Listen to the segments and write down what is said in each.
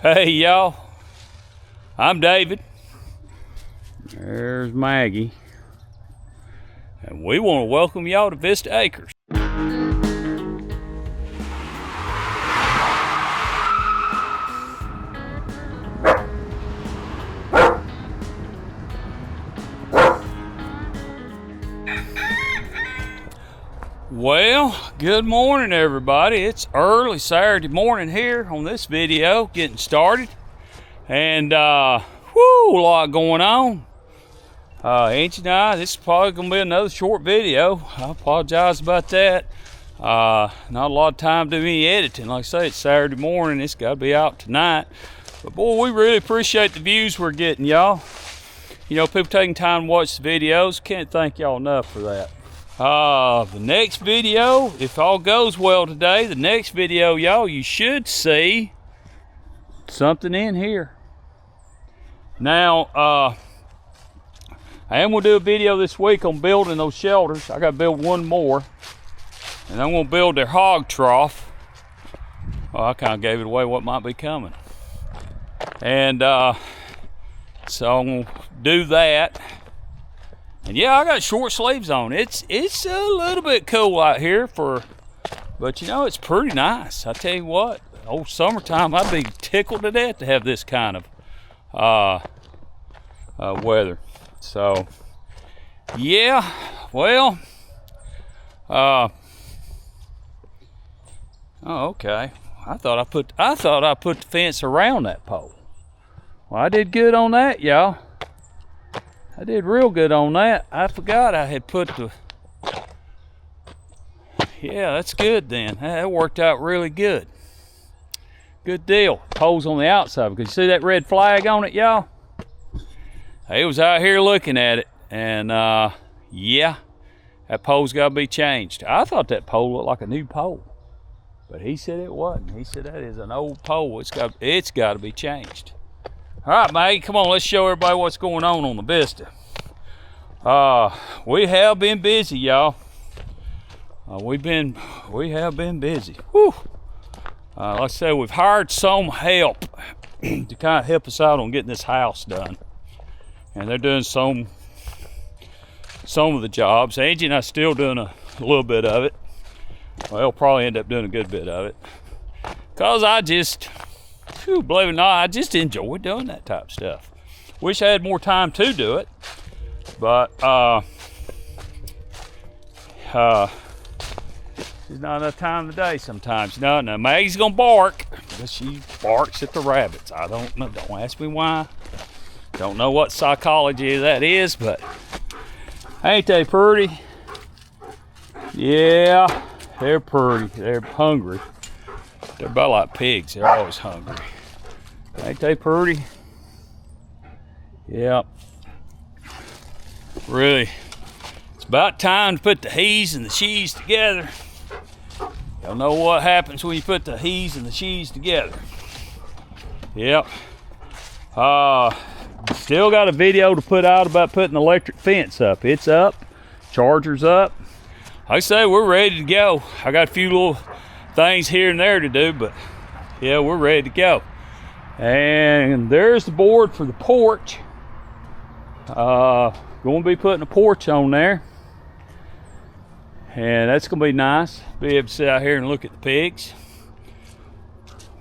Hey y'all, I'm David. There's Maggie. And we want to welcome y'all to Vista Acres. Well, good morning everybody. It's early Saturday morning here on this video, getting started. And a lot going on. Angie and I, this is probably gonna be another short video. I apologize about that. Not a lot of time to do any editing. Like I say, it's Saturday morning, it's gotta be out tonight. But boy, we really appreciate the views we're getting, y'all. You know, people taking time to watch the videos. Can't thank y'all enough for that. The next video, if all goes well today, the next video, y'all, you should see something in here. Now, I am gonna do a video this week on building those shelters. I gotta build one more, and I'm gonna build their hog trough. Oh, I kind of gave it away what might be coming. And so I'm gonna do that. And yeah, I got short sleeves on. It's a little bit cool out here but you know, it's pretty nice. I tell you what, old summertime, I'd be tickled to death to have this kind of weather. So yeah, well, oh, okay. I thought I put the fence around that pole. Well, I did good on that, y'all. I did real good on that. I forgot I had put the... Yeah, that's good then. That worked out really good. Good deal. Pole's on the outside. Because you see that red flag on it, y'all? He was out here looking at it. And, yeah, that pole's got to be changed. I thought that pole looked like a new pole. But he said it wasn't. He said that is an old pole. It's got to be changed. All right, Maggie, come on, let's show everybody what's going on the Vista. We have been busy, y'all. We have been busy. Whew. Like I said, we've hired some help to kind of help us out on getting this house done. And they're doing some of the jobs. Angie and I still doing a little bit of it. Well, they'll probably end up doing a good bit of it. Because I just... believe it or not, I just enjoy doing that type of stuff. Wish I had more time to do it, but there's not enough time today sometimes. No, Maggie's gonna bark because she barks at the rabbits. I don't know. Don't ask me why. Don't know what psychology that is, but ain't they pretty? Yeah, they're pretty. They're hungry. They're about like pigs. They're always hungry. Ain't they pretty? Yep. Really, it's about time to put the he's and the she's together. Y'all know what happens when you put the he's and the she's together. Yep. Still got a video to put out about putting the electric fence up. It's up. Charger's up. Like I say, we're ready to go. I got a few little things here and there to do, but yeah, we're ready to go. And there's the board for the porch. Going to be putting a porch on there, and that's going to be nice. Be able to sit out here and look at the pigs.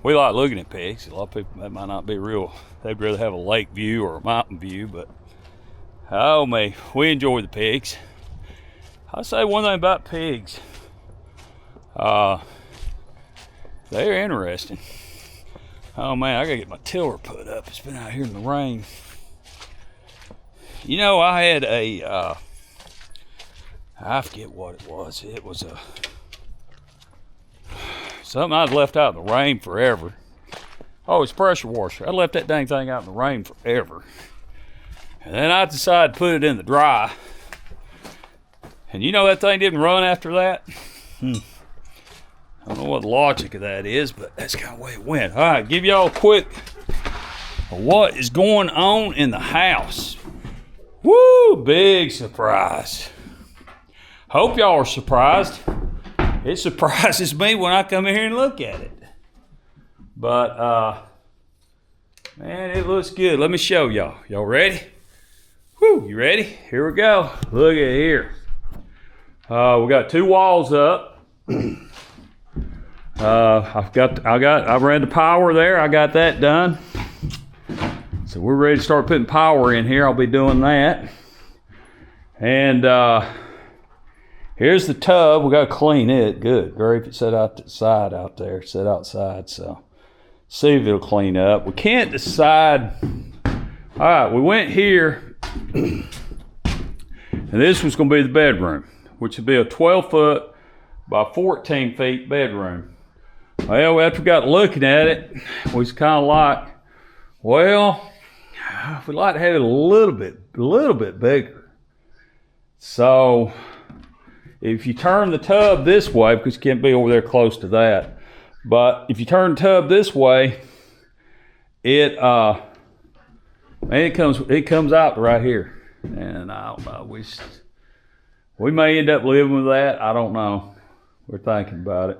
We like looking at pigs. A lot of people, that might not be real. They'd rather have a lake view or a mountain view, but oh me, we enjoy the pigs. I'll say one thing about pigs. They're interesting. Oh man, I gotta get my tiller put up. It's been out here in the rain. You know, I had I forget what it was. It was something I'd left out in the rain forever. Oh, it's pressure washer. I left that dang thing out in the rain forever. And then I decided to put it in the dry. And you know that thing didn't run after that? I don't know what the logic of that is, but that's kind of the way it went. All right, give y'all a quick what is going on in the house. Woo, big surprise. Hope y'all are surprised. It surprises me when I come in here and look at it. But Man, it looks good. Let me show y'all. Y'all ready? Whew, you ready? Here we go. Look at here. We got 2 walls up. I ran the power there. I got that done. So we're ready to start putting power in here. I'll be doing that. And here's the tub. We got to clean it. Good. Grape it set outside out there. Set outside. So see if it'll clean up. We can't decide. All right, we went here. And this was going to be the bedroom, which would be a 12-foot by 14 feet bedroom. Well, after we got looking at it, we was kind of like, well, we'd like to have it a little bit bigger. So if you turn the tub this way, because you can't be over there close to that, but if you turn the tub this way, it comes out right here. And I don't know, we may end up living with that. I don't know. We're thinking about it.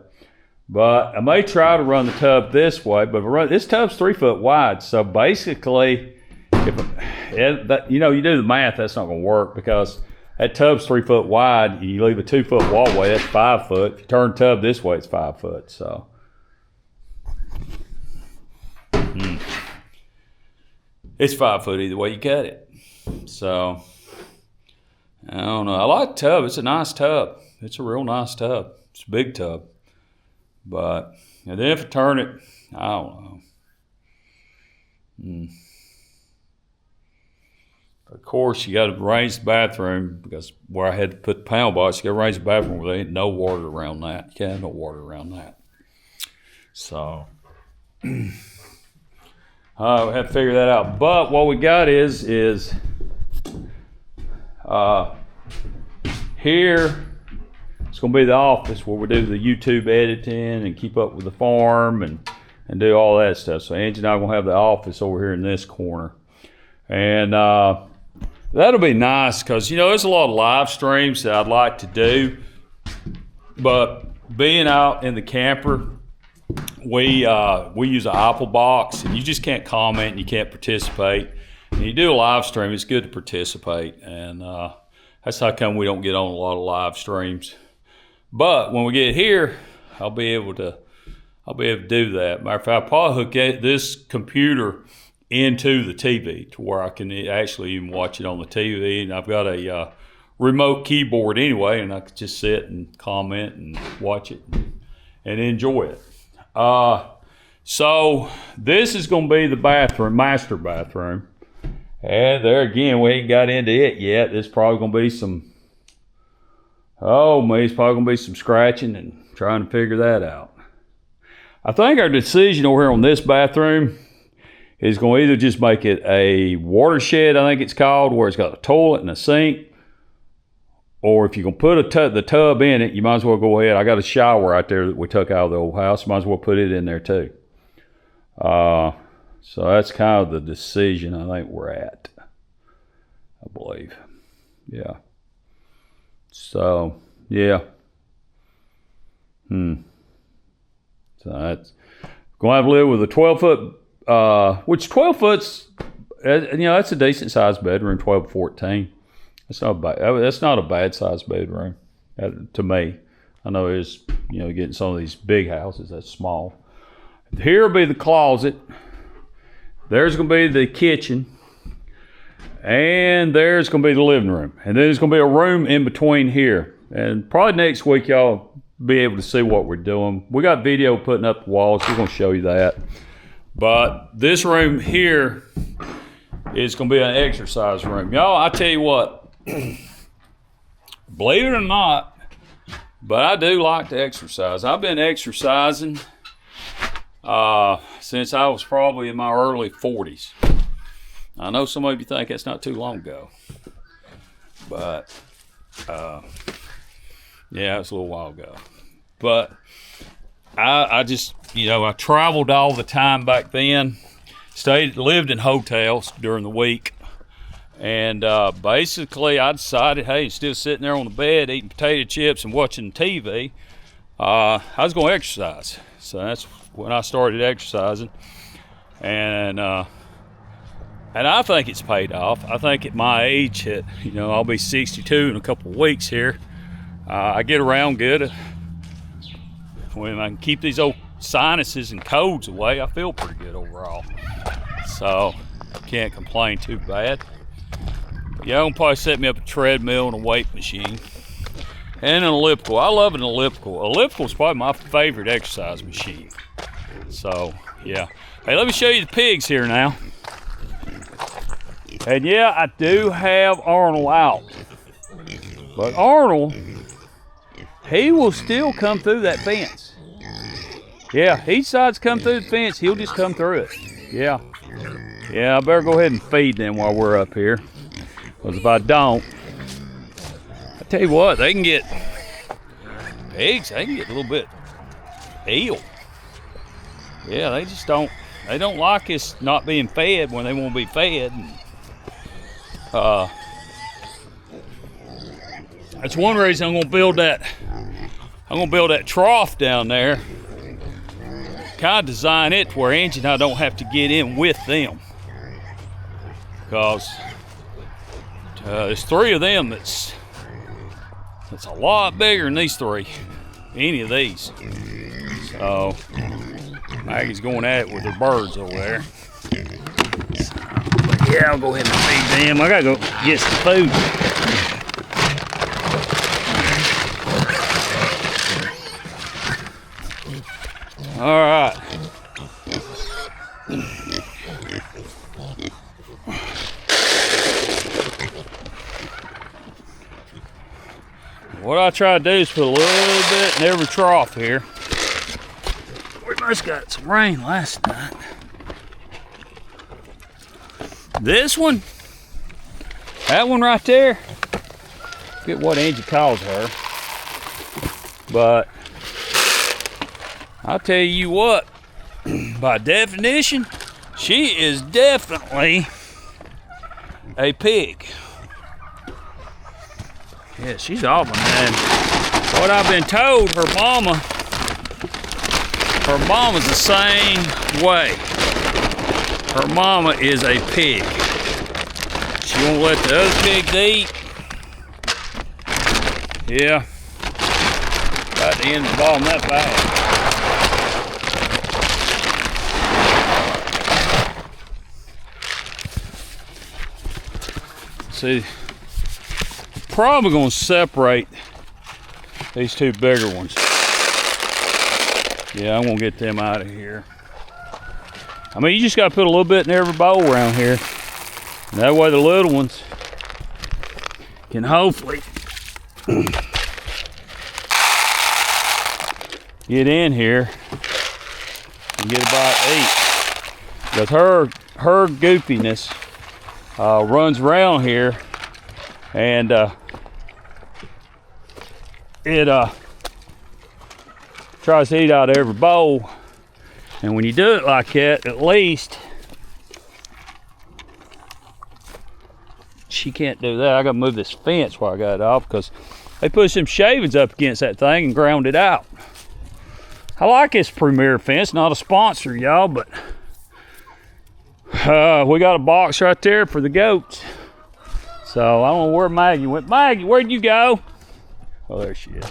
But I may try to run the tub this way, but this tub's 3 foot wide. So basically, you do the math, that's not going to work, because that tub's 3 foot wide. You leave a 2 foot wallway, that's 5 foot. If you turn the tub this way, it's 5 foot. So it's 5 foot either way you cut it. So I don't know. I like the tub. It's a nice tub. It's a real nice tub. It's a big tub. But and then if I turn it, I don't know. Of course, you got to arrange the bathroom, because where I had to put the panel box, you got to arrange the bathroom where there ain't no water around that. You can't have no water around that. So we have to figure that out. But what we got is here. It's going to be the office where we do the YouTube editing and keep up with the farm and do all that stuff. So Angie and I are going to have the office over here in this corner. And that'll be nice, because, there's a lot of live streams that I'd like to do. But being out in the camper, we use an Apple box, and you just can't comment and you can't participate. And you do a live stream, it's good to participate. And that's how come we don't get on a lot of live streams. But when we get here, I'll be able to do that. Matter of fact, I'll probably hook this computer into the TV to where I can actually even watch it on the TV. And I've got a remote keyboard anyway, and I can just sit and comment and watch it and enjoy it. So this is going to be the bathroom, master bathroom. And there again, we ain't got into it yet. There's probably going to be some, it's probably going to be some scratching and trying to figure that out. I think our decision over here on this bathroom is going to either just make it a watershed, I think it's called, where it's got a toilet and a sink. Or if you're going to put the tub in it, you might as well go ahead. I got a shower out there that we took out of the old house. Might as well put it in there too. So that's kind of the decision I think we're at, I believe. Yeah. So, yeah. So that's going to have to live with a 12-foot, which 12 foot's, that's a decent sized bedroom, 12 to 14. That's not a bad sized bedroom to me. I know it's, getting some of these big houses, that's small. Here will be the closet. There's going to be the kitchen. And there's going to be the living room. And then there's going to be a room in between here. And probably next week y'all be able to see what we're doing. We got video putting up the walls. We're going to show you that. But this room here is going to be an exercise room. Y'all, I tell you what, believe it or not, but I do like to exercise. I've been exercising since I was probably in my early 40s. I know some of you think that's not too long ago, but yeah, it's a little while ago. But I just, I traveled all the time back then, lived in hotels during the week, and basically I decided, hey, instead of sitting there on the bed eating potato chips and watching TV, I was going to exercise. So that's when I started exercising, and And I think it's paid off. I think at my age, you know, I'll be 62 in a couple of weeks here. I get around good. When I can keep these old sinuses and colds away, I feel pretty good overall. So, can't complain too bad. But yeah, I'm gonna probably set me up a treadmill and a weight machine. And an elliptical. I love an elliptical. Elliptical is probably my favorite exercise machine. So, yeah. Hey, let me show you the pigs here now. And yeah, I do have Arnold out. But Arnold, he will still come through that fence. Yeah, he decides to come through the fence, he'll just come through it. Yeah. Yeah, I better go ahead and feed them while we're up here. Because if I don't, I tell you what, they can get, pigs, they can get a little bit ill. Yeah, they just don't, they don't like us not being fed when they want to be fed. That's one reason I'm gonna build that trough down there. Kind of design it to where Angie and I don't have to get in with them. Because there's 3 of them that's a lot bigger than these 3. Any of these. So Maggie's going at it with her birds over there. Yeah, I'll go ahead and feed them. I gotta go get some food. All right. What I try to do is put a little bit in every trough here. We must got some rain last night. This one, that one right there, I forget what Angie calls her, but I'll tell you what, by definition, she is definitely a pig. Yeah, she's awful, man. What I've been told, her mama's the same way. Her mama is a pig. She won't let the other pigs eat. Yeah. About to end the bottom of that bag. See, probably gonna separate these 2 bigger ones. Yeah, I'm gonna get them out of here. I mean, you just gotta put a little bit in every bowl around here. And that way the little ones can hopefully get in here and get a bite to eat. Because her goofiness runs around here, and it tries to eat out of every bowl. And when you do it like that, at least she can't do that. I gotta move this fence while I got it off, because they put some shavings up against that thing and ground it out. I like this Premier fence, not a sponsor, y'all, but we got a box right there for the goats. So I don't know where Maggie went. Maggie, where'd you go? Oh, there she is.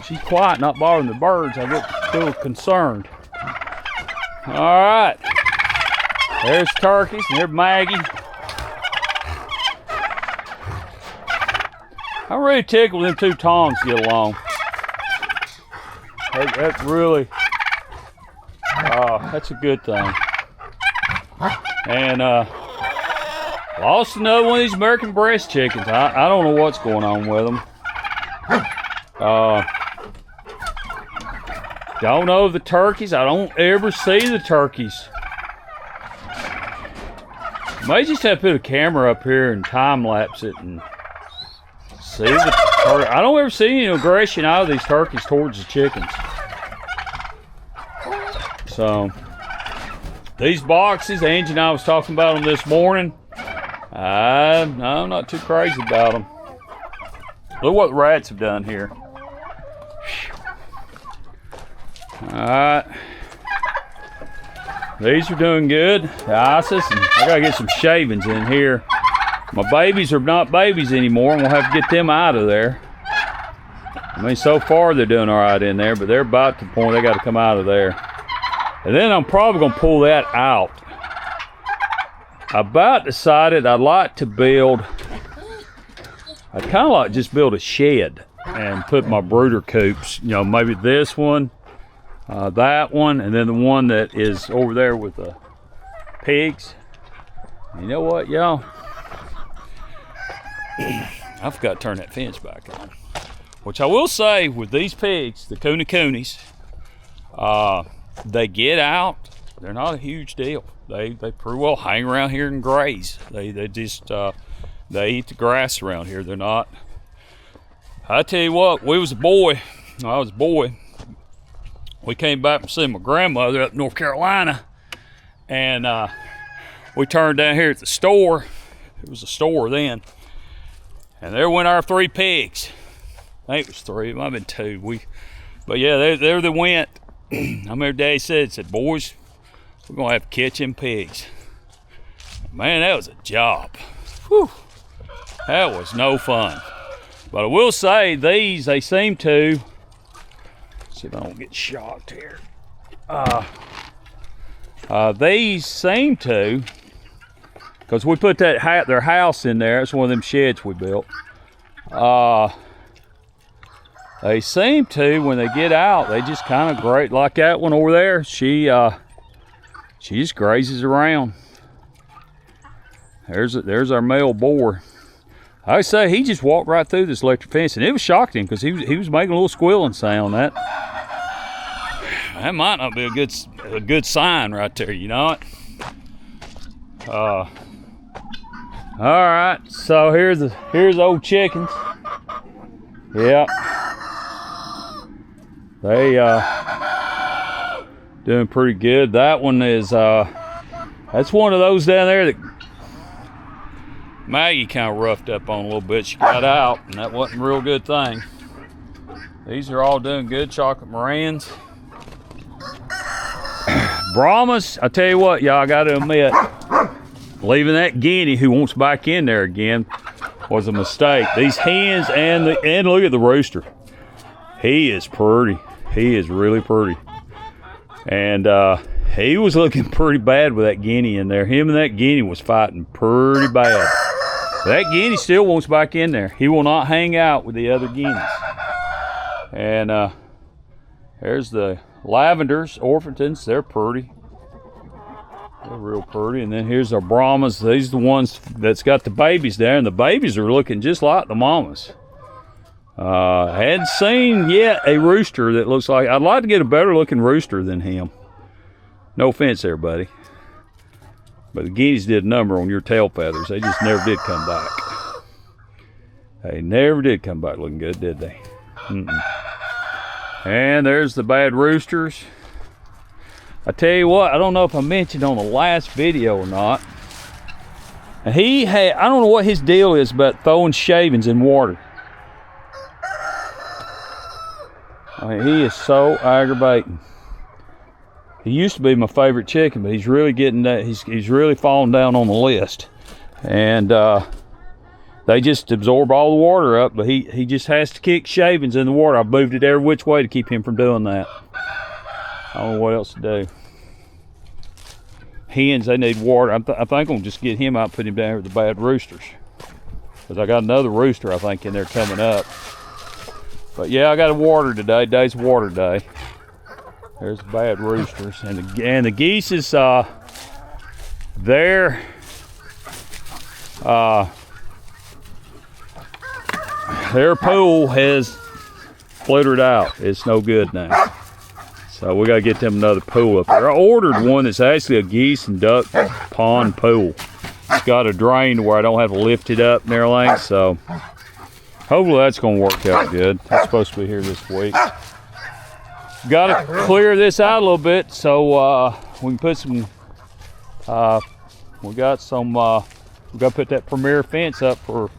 She's quiet, not bothering the birds. I get a little concerned. All right. There's turkeys, and there's Maggie. I'm really tickled them 2 Toms get along. That's really, that's a good thing. And lost another one of these American breast chickens. I don't know what's going on with them. Don't know the turkeys. I don't ever see the turkeys. May just have to put a camera up here and time lapse it and see the turkey. I don't ever see any aggression out of these turkeys towards the chickens. So these boxes, Angie and I was talking about them this morning. I'm not too crazy about them. Look what the rats have done here. All right. These are doing good. The Isis, and I gotta get some shavings in here. My babies are not babies anymore, and we'll have to get them out of there. I mean, so far they're doing all right in there, but they're about to the point they got to come out of there. And then I'm probably gonna pull that out. I about decided I'd like to build, I'd kind of like just build a shed and put my brooder coops, you know, maybe this one, that one, and then the one that is over there with the pigs. You know what, y'all? I forgot to turn that fence back on. Which I will say, with these pigs, the coonies, they get out. They're not a huge deal. They pretty well hang around here and graze. They just they eat the grass around here. They're not. I tell you what, I was a boy. We came back from seeing my grandmother up in North Carolina, and we turned down here at the store. It was a store then, and there went our 3 pigs. I think it was 3. It might have been 2. But yeah, there they went. I remember Daddy said, boys, we're gonna have to catch them pigs. Man, that was a job. Whew. That was no fun. But I will say, these, they seem to, see if I don't get shocked here. These seem to, because we put that their house in there. It's one of them sheds we built. They seem to, when they get out, they just kind of graze. Like that one over there, she just grazes around. There's our male boar. I say he just walked right through this electric fence, and it was shocking him because he was making a little squealing sound. That might not be a good sign right there, you know it. All right, so here's old chickens. Yeah. They doing pretty good. That one is that's one of those down there that Maggie kind of roughed up on a little bit. She got out, and that wasn't a real good thing. These are all doing good. Chocolate Morans. Brahmas, I tell you what, y'all, I got to admit, leaving that guinea who wants back in there again was a mistake. These hens and look at the rooster. He is pretty. He is really pretty. And he was looking pretty bad with that guinea in there. Him and that guinea was fighting pretty bad. That guinea still wants back in there. He will not hang out with the other guineas. And there's the lavenders, orphantons. They're pretty. They're real pretty. And then here's our Brahmas. These are the ones that's got the babies there, and the babies are looking just like the mamas. Hadn't seen yet a rooster that looks like, I'd like to get a better looking rooster than him. No offense there, buddy. But the guineas did a number on your tail feathers. They just never did come back. They never did come back looking good, did they? And there's the bad roosters. I tell you what, I don't know if I mentioned on the last video or not. And I don't know what his deal is about throwing shavings in water. I mean, he is so aggravating. He used to be my favorite chicken, but he's really getting that. He's really falling down on the list. And they just absorb all the water up, but he just has to kick shavings in the water. I've moved it every which way to keep him from doing that. I don't know what else to do. Hens, they need water. I think I'm gonna just get him out and put him down here with the bad roosters. Because I got another rooster, I think, in there coming up. But yeah, I got a water today. Today's water day. There's the bad roosters. And the geese is, their pool has fluttered out. It's no good now. So we got to get them another pool up there. I ordered one that's actually a geese and duck pond pool. It's got a drain where I don't have to lift it up and everything. So hopefully that's going to work out good. It's supposed to be here this week. Got to clear this out a little bit so we can put some, we got to put that premier fence up for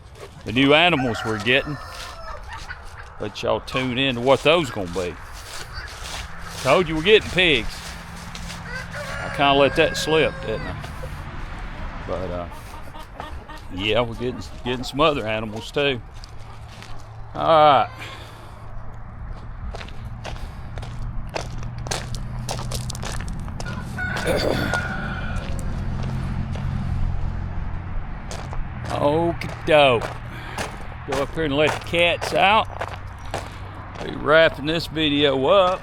the new animals we're getting. Let y'all tune in to what those going to be. Told you we're getting pigs. I kind of let that slip, didn't I? But yeah, we're getting some other animals too. All right. Okie doke. Go up here and let the cats out. Be wrapping this video up.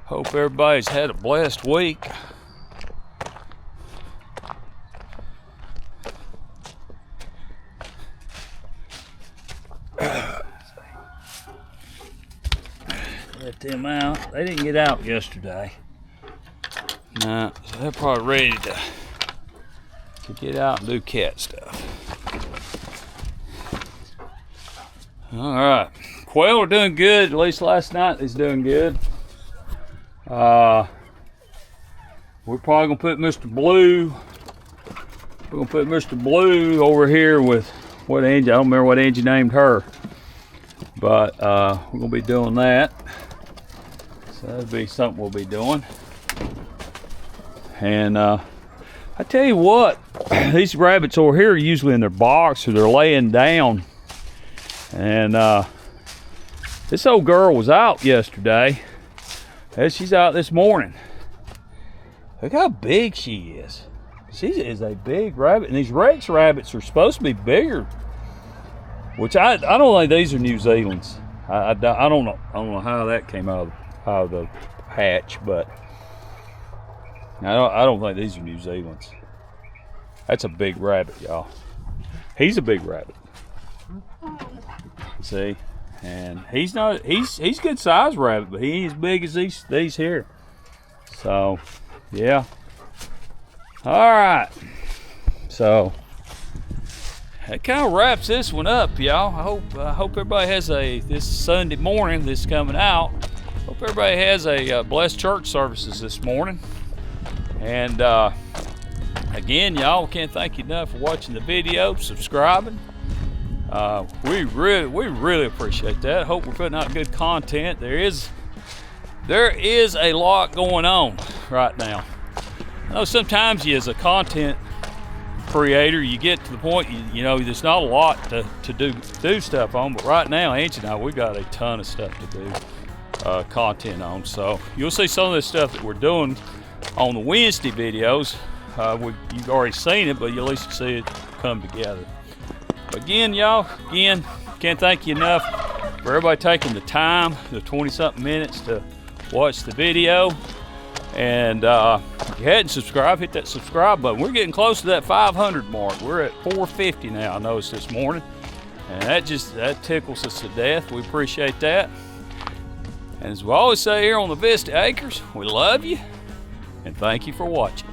Hope everybody's had a blessed week. Let them out. They didn't get out yesterday. No, so they're probably ready to get out and do cat stuff. All right, quail are doing good. At least last night they's doing good. We're probably gonna put Mr. Blue. We're gonna put Mr. Blue over here with what Angie? I don't remember what Angie named her, but we're gonna be doing that. So that'll be something we'll be doing. And I tell you what, these rabbits over here are usually in their box or they're laying down. And this old girl was out yesterday. And she's out this morning. Look how big she is. She is a big rabbit. And these Rex rabbits are supposed to be bigger. Which I don't think these are New Zealand's. I don't know how that came out of the hatch, but I don't think these are New Zealand's. That's a big rabbit, y'all. He's a big rabbit. See, and he's good size rabbit, but he ain't as big as these here. So, yeah. All right. So that kind of wraps this one up, y'all. I hope everybody has this Sunday morning. This coming out. Hope everybody has a blessed church services this morning. And again, y'all, can't thank you enough for watching the video, subscribing. We really appreciate that. Hope we're putting out good content. There is a lot going on right now. I know sometimes you, as a content creator, you get to the point you know there's not a lot to do stuff on. But right now, Angie and I, we got a ton of stuff to do content on. So you'll see some of the stuff that we're doing on the Wednesday videos. You've already seen it, but you'll at least see it come together. But again, y'all, can't thank you enough for everybody taking the time, the 20-something minutes to watch the video. And if you hadn't subscribed, hit that subscribe button. We're getting close to that 500 mark. We're at 450 now, I noticed this morning. And that tickles us to death. We appreciate that. And as we always say here on the Vista Acres, we love you and thank you for watching.